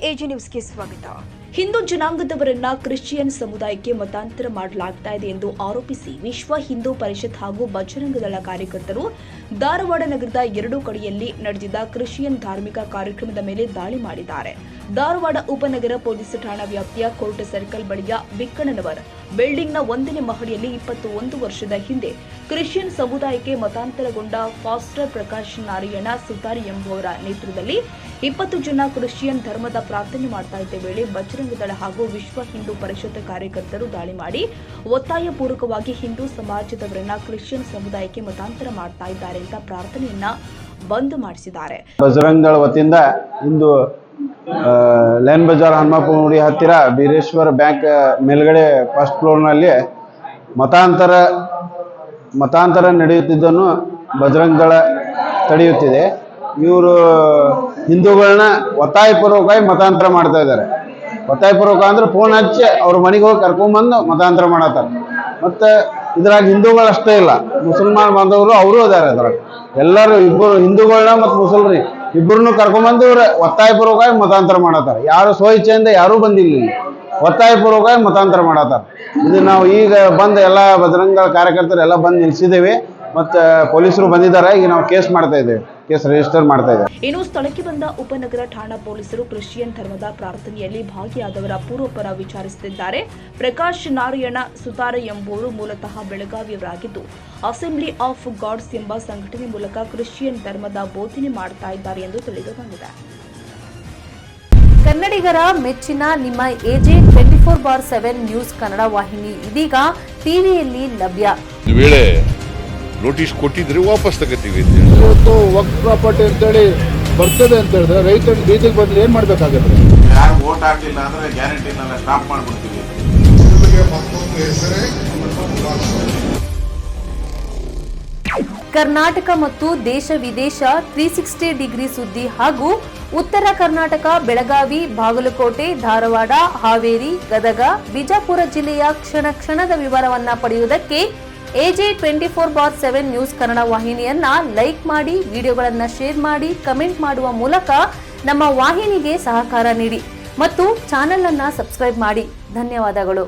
AG ನ್ಯೂಸ್ಗೆ ಸ್ವಾಗತ. Hindu ಜನಾಂಗದವರನ್ನ Christian ಸಮುದಾಯಕ್ಕೆ ಮತಾಂತರ ಮಾಡಲಾಗ್ತಾ ಇದೆ ಎಂದು ಆರೋಪಿಸಿ ವಿಶ್ವ ಹಿಂದೂ ಪರಿಷತ್ ಹಾಗೂ ಬಜರಂಗ ದಳ ಕಾರ್ಯಕರ್ತರು ಧಾರವಾಡ ನಗರದ 2 ಕಡೆಯಲ್ಲಿ ನಡೆದಿದ್ದ ಕ್ರಿಶ್ಚಿಯನ್ ಧಾರ್ಮಿಕ ಕಾರ್ಯಕ್ರಮದ ಮೇಲೆ ದಾಳಿ ಮಾಡಿದ್ದಾರೆ. ಧಾರವಾಡ ಉಪನಗರ ಪೊಲೀಸ್ ಠಾಣಾ ವ್ಯಾಪ್ತಿಯ ಕೋರ್ಟ್ ಸರ್ಕಲ್ ಬಳಿಯ ಬಿಕ್ಕಣ್ಣನವರ್ ಬಿಲ್ಡಿಂಗ್ನ 1ನೇ ಮಹಡಿಯಲ್ಲಿ 21 ವರ್ಷದ ಹಿಂದೆ ಕ್ರಿಶ್ಚಿಯನ್ ಸಮುದಾಯಕ್ಕೆ ಮತಾಂತರಗೊಂಡ ಫಾಸ್ಟರ್ ಪ್ರಕಾಶ್ ನಾರಾಯಣ ಸುತಾರಿ ಎಂಬುವರ ನೇತೃತ್ವದಲ್ಲಿ 20 ಜನ ಕ್ರಿಶ್ಚಿಯನ್ ಧರ್ಮದ ಪ್ರಾರ್ಥನೆ ಮಾಡ್ತಾ ಇದ್ದ ವೇಳೆ ಬಜರಂಗ ದಳ ಹಾಗೂ ವಿಶ್ವ ಹಿಂದೂ ಪರಿಷತ್ ಕಾರ್ಯಕರ್ತರು ದಾಳಿ ಮಾಡಿ ಒತ್ತಾಯಪೂರ್ವಕವಾಗಿ ಹಿಂದೂ ಸಮಾಜದವರನ್ನ ಕ್ರಿಶ್ಚಿಯನ್ ಸಮುದಾಯಕ್ಕೆ ಮತಾಂತರ ಮಾಡ್ತಾ ಇದ್ದಾರೆ ಅಂತ ಪ್ರಾರ್ಥನೆಯನ್ನ ಬಂದ್ ಮಾಡಿಸಿದ್ದಾರೆ. ಬಜರಂಗ ದಳ ವತಿಯಿಂದ ಇಂದು ಲೈನ್ ಬಜಾರ್ ಹನುಮಪ್ಪಗುಡಿ ಹತ್ತಿರ ಬೀರೇಶ್ವರ ಬ್ಯಾಂಕ್ ಮೇಲ್ಗಡೆ ಫಸ್ಟ್ ಫ್ಲೋರ್ನಲ್ಲಿ ಮತಾಂತರ ನಡೆಯುತ್ತಿದ್ದನ್ನು ಬಜರಂಗ ದಳ ತಡೆಯುತ್ತಿದೆ. ಇವರು ಹಿಂದೂಗಳನ್ನ ಒತ್ತಾಯಪೂರ್ವಕವಾಗಿ ಮತಾಂತರ ಮಾಡ್ತಾ ಇದ್ದಾರೆ. ಒತ್ತಾಯಪೂರ್ವಕ ಅಂದ್ರೆ ಫೋನ್ ಹಚ್ಚಿ ಅವ್ರ ಮನೆಗೆ ಹೋಗಿ ಕರ್ಕೊಂಡ್ಬಂದು ಮತಾಂತರ ಮಾಡತ್ತಾರೆ. ಮತ್ತು ಇದ್ರಾಗ ಹಿಂದೂಗಳಷ್ಟೇ ಇಲ್ಲ, ಮುಸಲ್ಮಾನ್ ಬಾಂಧವರು ಅವರು ಅದಾರೆ. ಅದ್ರಾಗ ಎಲ್ಲರೂ ಇಬ್ಬರು ಹಿಂದೂಗಳನ್ನ ಮತ್ತು ಮುಸಲ್ರಿ ಇಬ್ಬರನ್ನು ಕರ್ಕೊಂಡ್ಬಂದು ಇವ್ರು ಒತ್ತಾಯಪೂರ್ವಕವಾಗಿ ಮತಾಂತರ ಮಾಡತ್ತಾರೆ. ಯಾರು ಸ್ವಇಚ್ಛೆಯಿಂದ ಯಾರೂ ಬಂದಿಲ್ಲ, ಒತ್ತಾಯಪೂರ್ವಕವಾಗಿ ಮತಾಂತರ ಮಾಡತ್ತಾರೆ. ಇದು ನಾವು ಈಗ ಬಂದು ಎಲ್ಲ ಬಜರಂಗ ಕಾರ್ಯಕರ್ತರು ಎಲ್ಲ ಬಂದು ನಿಲ್ಲಿಸಿದ್ದೇವೆ ಮತ್ತು ಪೊಲೀಸರು ಬಂದಿದ್ದಾರೆ. ಈಗ ನಾವು ಕೇಸ್ ಮಾಡ್ತಾ ಇದ್ದೇವೆ, ಕೇಸ್ ರಿಜಿಸ್ಟರ್ ಮಾಡ್ತಾ ಇದ್ದೇವೆ. ಇನ್ನು ಸ್ಥಳಕ್ಕೆ ಬಂದ ಉಪನಗರ ಠಾಣಾ ಪೊಲೀಸರು ಕ್ರಿಶ್ಚಿಯನ್ ಧರ್ಮದ ಪ್ರಾರ್ಥನೆಯಲ್ಲಿ ಭಾಗಿಯಾದವರ ಪೂರ್ವಪರ ವಿಚಾರಿಸುತ್ತಿದ್ದಾರೆ. ಪ್ರಕಾಶ್ ನಾರಾಯಣ ಸುತಾರ ಎಂಬುವರು ಮೂಲತಃ ಬೆಳಗಾವಿಯವರಾಗಿದ್ದು ಅಸೆಂಬ್ಲಿ ಆಫ್ ಗಾಡ್ಸ್ ಎಂಬ ಸಂಘಟನೆ ಮೂಲಕ ಕ್ರಿಶ್ಚಿಯನ್ ಧರ್ಮದ ಬೋಧನೆ ಮಾಡ್ತಾ ಇದ್ದಾರೆ ಎಂದು ತಿಳಿದು ಬಂದಿದೆ. ಕನ್ನಡಿಗರ ಮೆಚ್ಚಿನ ನಿಮ್ಮ ಎಜೆ 24/7 ನ್ಯೂಸ್ ಕನ್ನಡ ವಾಹಿನಿ ಇದೀಗ ಟಿವಿಯಲ್ಲಿ ಲಭ್ಯ. ವೇಳೆ ನೋಟಿಸ್ ಕೊಟ್ಟಿದ್ರೆ ವಾಪಸ್ ತಗೋತೀವಿ. ಇವತ್ತು ವಕ್ಫ್ ಪ್ರಾಪರ್ಟಿ ಅಂತೇಳಿ ಬರ್ತದೆ ಅಂತ ಹೇಳಿದ್ರೆ ರೈತರು ಬೀದಿಗೆ ಬಂದ್ರೆ ಏನ್ ಮಾಡ್ಬೇಕಾಗತ್ತೆ? ಯಾರು ವೋಟ್ ಹಾಕಲಿಲ್ಲ ಅಂದ್ರೆ ಗ್ಯಾರಂಟಿನೆಲ್ಲ ಸ್ಟಾಪ್ ಮಾಡ್ಬಿಡ್ತೀವಿ. ಕರ್ನಾಟಕ ಮತ್ತು ದೇಶ ವಿದೇಶ 360 ಡಿಗ್ರಿ ಸುದ್ದಿ ಹಾಗೂ ಉತ್ತರ ಕರ್ನಾಟಕ ಬೆಳಗಾವಿ, ಬಾಗಲಕೋಟೆ, ಧಾರವಾಡ, ಹಾವೇರಿ, ಗದಗ, ಬಿಜಾಪುರ ಜಿಲ್ಲೆಯ ಕ್ಷಣ ಕ್ಷಣದ ವಿವರವನ್ನ ಪಡೆಯುವುದಕ್ಕೆ ಎಜೆ 24/7 ನ್ಯೂಸ್ ಕನ್ನಡ ವಾಹಿನಿಯನ್ನ ಲೈಕ್ ಮಾಡಿ, ವಿಡಿಯೋಗಳನ್ನ ಶೇರ್ ಮಾಡಿ, ಕಮೆಂಟ್ ಮಾಡುವ ಮೂಲಕ ನಮ್ಮ ವಾಹಿನಿಗೆ ಸಹಕಾರ ನೀಡಿ ಮತ್ತು ಚಾನೆಲ್ ಅನ್ನ ಸಬ್ಸ್ಕ್ರೈಬ್ ಮಾಡಿ. ಧನ್ಯವಾದಗಳು.